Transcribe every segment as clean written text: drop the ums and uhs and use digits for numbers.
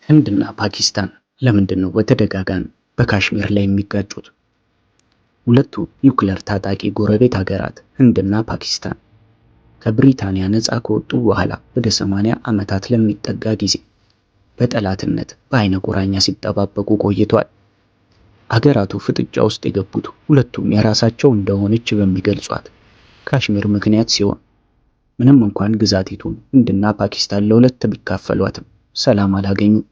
ህንድና ፓኪስታን ለምንድን ነው በተደጋጋሚ በካሽሚር ላይ የሚጋጩት? ሁለቱ ኒውክሌር ታጣቂ ጎረቤት ሀገራት ህንድና ፓኪስታን ከብሪታንያ ነፃ ከወጡ በኋላ ወደ 80 ዓመታት ለሚጠጋ ጊዜ በጠላትነት በአይነ ቁራኛ ሲጠባበቁ ቆይተዋል። አገራቱ ፍጥጫ ውስጥ የገቡት ሁለቱም የራሳቸው እንደሆነች በሚገልጿት ካሽሚር ምክንያት ሲሆን ምንም እንኳን ግዛቲቱን ህንድና ፓኪስታን ለሁለት ቢካፈሏትም ሰላም አላገኙም።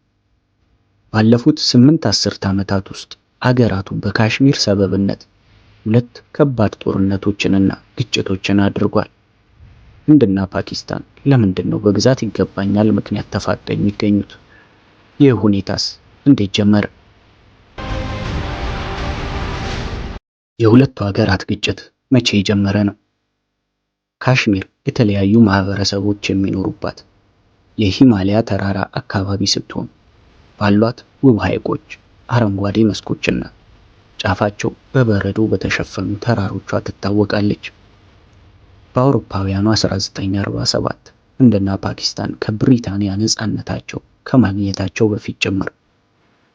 ባለፉት 8 አስርት ዓመታት ውስጥ አገራቱ በካሽሚር ሰበብነት ሁለት ከባድ ጦርነቶችንና ግጭቶችን አድርጓል። ህንድና ፓኪስታን ለምንድን ነው በግዛት ይገባኛል ምክንያት ተፋጠው የሚገኙት? ይህ ሁኔታስ እንዴት ጀመረ? የሁለቱ ሀገራት ግጭት መቼ የጀመረ ነው? ካሽሚር የተለያዩ ማህበረሰቦች የሚኖሩባት የሂማሊያ ተራራ አካባቢ ስትሆን ባሏት ውብ ሐይቆች፣ አረንጓዴ መስኮችና ጫፋቸው በበረዶ በተሸፈኑ ተራሮቿ ትታወቃለች። በአውሮፓውያኑ 1947 ህንድና ፓኪስታን ከብሪታንያ ነፃነታቸው ከማግኘታቸው በፊት ጭምር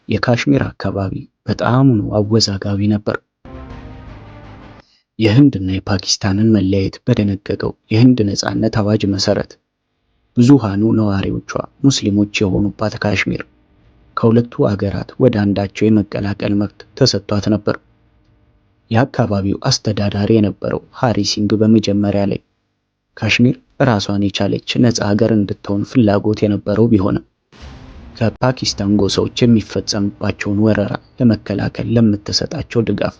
የካሽሚር አካባቢ በጣም አወዛጋቢ ነበር። የህንድና የፓኪስታንን መለያየት በደነገገው የህንድ ነፃነት አዋጅ መሰረት ብዙሃኑ ነዋሪዎቿ ሙስሊሞች የሆኑባት ካሽሚር ከሁለቱ አገራት ወደ አንዳቸው የመቀላቀል መብት ተሰጥቷት ነበር። የአካባቢው አስተዳዳሪ የነበረው ሃሪ ሲንግ በመጀመሪያ ላይ ካሽሚር ራሷን የቻለች ነፃ ሀገር እንድትሆን ፍላጎት የነበረው ቢሆንም ከፓኪስታን ጎሳዎች የሚፈጸምባቸውን ወረራ ለመከላከል ለምትሰጣቸው ድጋፍ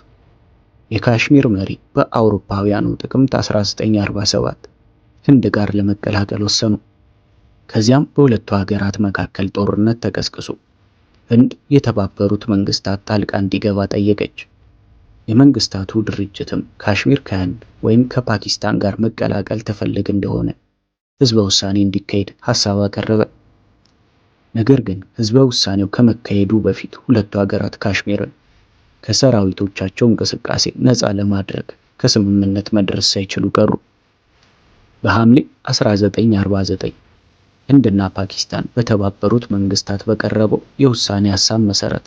የካሽሚር መሪ በአውሮፓውያኑ ጥቅምት 1947 ህንድ ጋር ለመቀላቀል ወሰኑ። ከዚያም በሁለቱ ሀገራት መካከል ጦርነት ተቀስቅሶ ህንድ የተባበሩት መንግስታት ጣልቃ እንዲገባ ጠየቀች። የመንግስታቱ ድርጅትም ካሽሚር ከህንድ ወይም ከፓኪስታን ጋር መቀላቀል ትፈልግ እንደሆነ ህዝበ ውሳኔ እንዲካሄድ ሐሳብ አቀረበ። ነገር ግን ህዝበ ውሳኔው ከመካሄዱ በፊት ሁለቱ ሀገራት ካሽሚርን ከሰራዊቶቻቸው እንቅስቃሴ ነፃ ለማድረግ ከስምምነት መድረስ ሳይችሉ ቀሩ። በሐምሌ 1949 ህንድና ፓኪስታን በተባበሩት መንግስታት በቀረበው የውሳኔ ሐሳብ መሰረት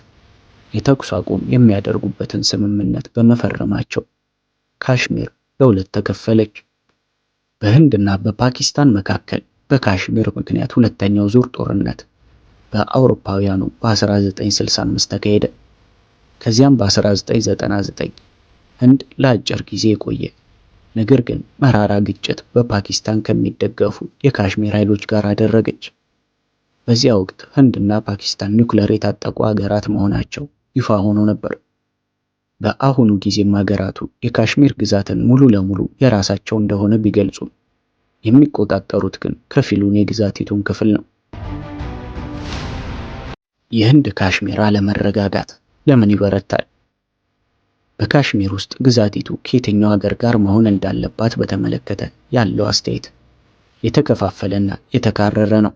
የተኩስ አቁም የሚያደርጉበትን ስምምነት በመፈረማቸው ካሽሚር ለሁለት ተከፈለች። በህንድና በፓኪስታን መካከል በካሽሚር ምክንያት ሁለተኛው ዙር ጦርነት በአውሮፓውያኑ በ1965 ተካሄደ። ከዚያም በ1999 ህንድ ለአጭር ጊዜ የቆየ ነገር ግን መራራ ግጭት በፓኪስታን ከሚደገፉ የካሽሚር ኃይሎች ጋር አደረገች። በዚያ ወቅት ህንድና ፓኪስታን ኒውክሌር የታጠቁ ሀገራት መሆናቸው ይፋ ሆኖ ነበር። በአሁኑ ጊዜም ሀገራቱ የካሽሚር ግዛትን ሙሉ ለሙሉ የራሳቸው እንደሆነ ቢገልጹም የሚቆጣጠሩት ግን ከፊሉን የግዛቲቱን ክፍል ነው። የህንድ ካሽሚር አለመረጋጋት ለምን ይበረታል? በካሽሚር ውስጥ ግዛቲቱ ከየትኛው ሀገር ጋር መሆን እንዳለባት በተመለከተ ያለው አስተያየት የተከፋፈለና የተካረረ ነው።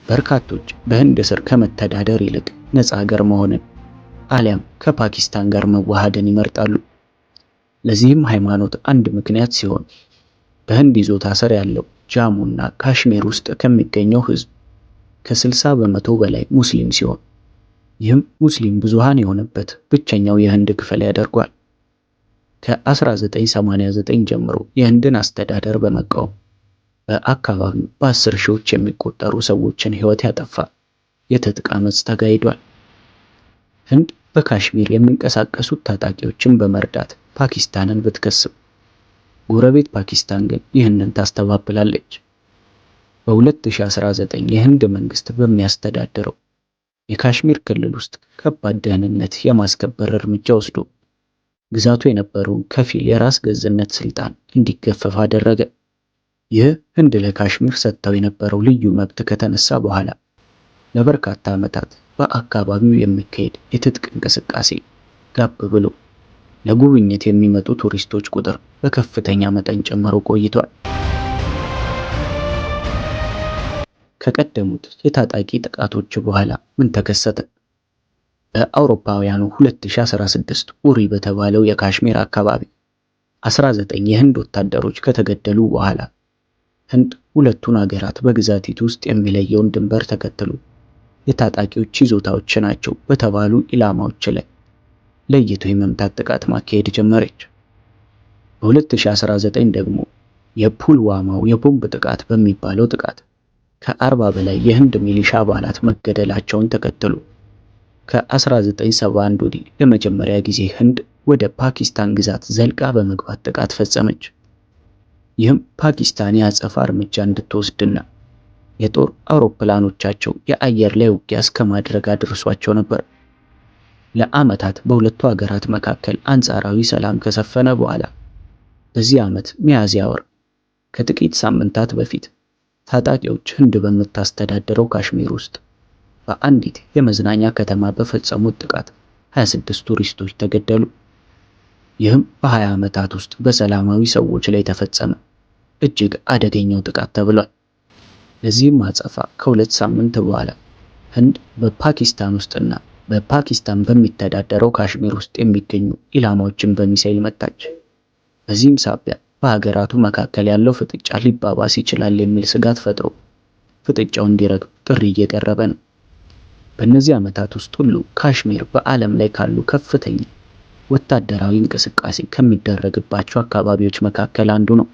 በርካቶች በህንድ ስር ከመተዳደር ይልቅ ነፃ ሀገር መሆንን አሊያም ከፓኪስታን ጋር መዋሃድን ይመርጣሉ። ለዚህም ሃይማኖት አንድ ምክንያት ሲሆን በህንድ ይዞታ ስር ያለው ጃሙና ካሽሚር ውስጥ ከሚገኘው ህዝብ ከ60 በመቶ በላይ ሙስሊም ሲሆን ይህም ሙስሊም ብዙሃን የሆነበት ብቸኛው የህንድ ክፍል ያደርጓል። ከ1989 ጀምሮ የህንድን አስተዳደር በመቃወም በአካባቢው በ10 ሺዎች የሚቆጠሩ ሰዎችን ህይወት ያጠፋ የትጥቅ አመጽ ተካሂዷል። ህንድ በካሽሚር የሚንቀሳቀሱት ታጣቂዎችን በመርዳት ፓኪስታንን ብትከስም ጎረቤት ፓኪስታን ግን ይህንን ታስተባብላለች። በ2019 የህንድ መንግስት በሚያስተዳድረው የካሽሚር ክልል ውስጥ ከባድ ደህንነት የማስከበር እርምጃ ወስዶ ግዛቱ የነበረውን ከፊል የራስ ገዝነት ስልጣን እንዲገፈፍ አደረገ። ይህ ህንድ ለካሽሚር ሰጥተው የነበረው ልዩ መብት ከተነሳ በኋላ ለበርካታ ዓመታት በአካባቢው የሚካሄድ የትጥቅ እንቅስቃሴ ጋብ ብሎ ለጉብኝት የሚመጡ ቱሪስቶች ቁጥር በከፍተኛ መጠን ጨምሮ ቆይቷል። ከቀደሙት የታጣቂ ጥቃቶች በኋላ ምን ተከሰተ? በአውሮፓውያኑ 2016 ኡሪ በተባለው የካሽሚር አካባቢ 19 የህንድ ወታደሮች ከተገደሉ በኋላ ህንድ ሁለቱን ሀገራት በግዛቲቱ ውስጥ የሚለየውን ድንበር ተከትሎ የታጣቂዎች ይዞታዎች ናቸው በተባሉ ኢላማዎች ላይ ለይቶ የመምታት ጥቃት ማካሄድ ጀመረች። በ2019 ደግሞ የፑልዋማው የቦምብ ጥቃት በሚባለው ጥቃት ከ40 በላይ የህንድ ሚሊሻ አባላት መገደላቸውን ተከትሎ ከ1971 ወዲህ ለመጀመሪያ ጊዜ ህንድ ወደ ፓኪስታን ግዛት ዘልቃ በመግባት ጥቃት ፈጸመች። ይህም ፓኪስታን የአጸፋ እርምጃ እንድትወስድና የጦር አውሮፕላኖቻቸው የአየር ላይ ውጊያ እስከማድረግ አድርሷቸው ነበር። ለዓመታት በሁለቱ ሀገራት መካከል አንጻራዊ ሰላም ከሰፈነ በኋላ በዚህ ዓመት ሚያዝያ ወር ከጥቂት ሳምንታት በፊት ታጣቂዎች ህንድ በምታስተዳድረው ካሽሚር ውስጥ በአንዲት የመዝናኛ ከተማ በፈጸሙት ጥቃት 26 ቱሪስቶች ተገደሉ። ይህም በ20 ዓመታት ውስጥ በሰላማዊ ሰዎች ላይ ተፈጸመ እጅግ አደገኛው ጥቃት ተብሏል። ለዚህም አጸፋ ከ2 ሳምንት በኋላ ህንድ በፓኪስታን ውስጥና በፓኪስታን በሚተዳደረው ካሽሚር ውስጥ የሚገኙ ኢላማዎችን በሚሳኤል መታች። በዚህም ሳቢያ በሀገራቱ መካከል ያለው ፍጥጫ ሊባባስ ይችላል የሚል ስጋት ፈጥሮ ፍጥጫው እንዲረግብ ጥሪ እየቀረበ ነው። በእነዚህ ዓመታት ውስጥ ሁሉ ካሽሚር በዓለም ላይ ካሉ ከፍተኛ ወታደራዊ እንቅስቃሴ ከሚደረግባቸው አካባቢዎች መካከል አንዱ ነው።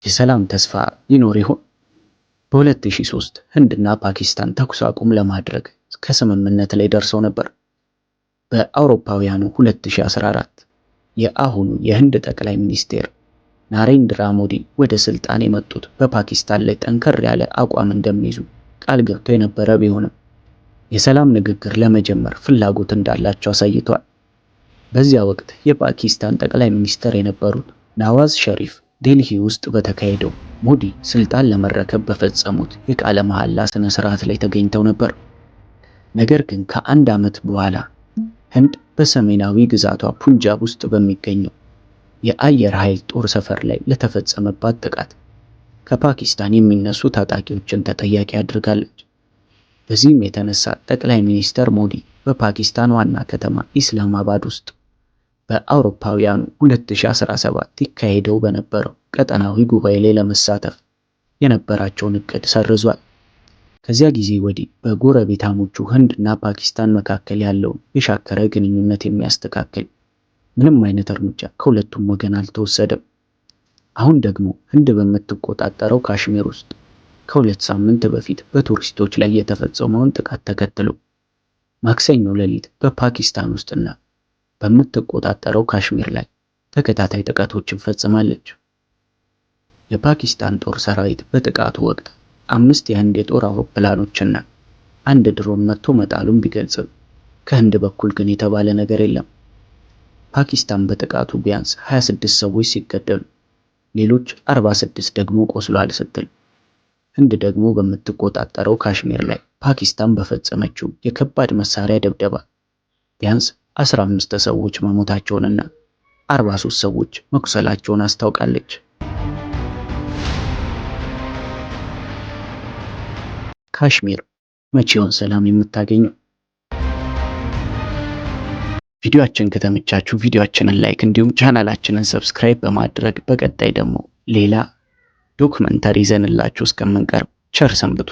የሰላም ተስፋ ይኖር ይሆን? በ2003 ህንድና ፓኪስታን ተኩስ አቁም ለማድረግ ከስምምነት ላይ ደርሰው ነበር። በአውሮፓውያኑ 2014 የአሁኑ የህንድ ጠቅላይ ሚኒስቴር ናሬንድራ ሞዲ ወደ ስልጣን የመጡት በፓኪስታን ላይ ጠንከር ያለ አቋም እንደሚይዙ ቃል ገብተው የነበረ ቢሆንም የሰላም ንግግር ለመጀመር ፍላጎት እንዳላቸው አሳይተዋል። በዚያ ወቅት የፓኪስታን ጠቅላይ ሚኒስትር የነበሩት ናዋዝ ሸሪፍ ዴልሂ ውስጥ በተካሄደው ሞዲ ስልጣን ለመረከብ በፈጸሙት የቃለ መሐላ ስነ ስርዓት ላይ ተገኝተው ነበር። ነገር ግን ከአንድ ዓመት በኋላ ህንድ በሰሜናዊ ግዛቷ ፑንጃብ ውስጥ በሚገኘው የአየር ኃይል ጦር ሰፈር ላይ ለተፈጸመባት ጥቃት ከፓኪስታን የሚነሱ ታጣቂዎችን ተጠያቂ አድርጋለች። በዚህም የተነሳ ጠቅላይ ሚኒስትር ሞዲ በፓኪስታን ዋና ከተማ ኢስላማባድ ውስጥ በአውሮፓውያኑ 2017 ይካሄደው በነበረው ቀጠናዊ ጉባኤ ላይ ለመሳተፍ የነበራቸውን እቅድ ሰርዟል። ከዚያ ጊዜ ወዲህ በጎረቤታሞቹ ህንድና ፓኪስታን መካከል ያለውን የሻከረ ግንኙነት የሚያስተካክል ምንም አይነት እርምጃ ከሁለቱም ወገን አልተወሰደም። አሁን ደግሞ ህንድ በምትቆጣጠረው ካሽሚር ውስጥ ከ2 ሳምንት በፊት በቱሪስቶች ላይ የተፈጸመውን ጥቃት ተከትሎ ማክሰኞ ሌሊት በፓኪስታን ውስጥና በምትቆጣጠረው ካሽሚር ላይ ተከታታይ ጥቃቶችን ፈጽማለች። የፓኪስታን ጦር ሰራዊት በጥቃቱ ወቅት 5 የህንድ የጦር አውሮፕላኖችና 1 ድሮን መጥቶ መጣሉን ቢገልጽም ከህንድ በኩል ግን የተባለ ነገር የለም። ፓኪስታን በጥቃቱ ቢያንስ 26 ሰዎች ሲገደሉ ሌሎች 46 ደግሞ ቆስሏል ስትል፣ ህንድ ደግሞ በምትቆጣጠረው ካሽሚር ላይ ፓኪስታን በፈጸመችው የከባድ መሳሪያ ድብደባ ቢያንስ 15 ሰዎች መሞታቸውንና 43 ሰዎች መቁሰላቸውን አስታውቃለች። ካሽሚር መቼውን ሰላም የምታገኘው? ቪዲዮአችን ከተመቻችሁ ቪዲዮአችንን ላይክ እንዲሁም ቻናላችንን ሰብስክራይብ በማድረግ በቀጣይ ደግሞ ሌላ ዶክመንተሪ ይዘንላችሁ እስከምንቀርብ ቸር ሰንብቱ።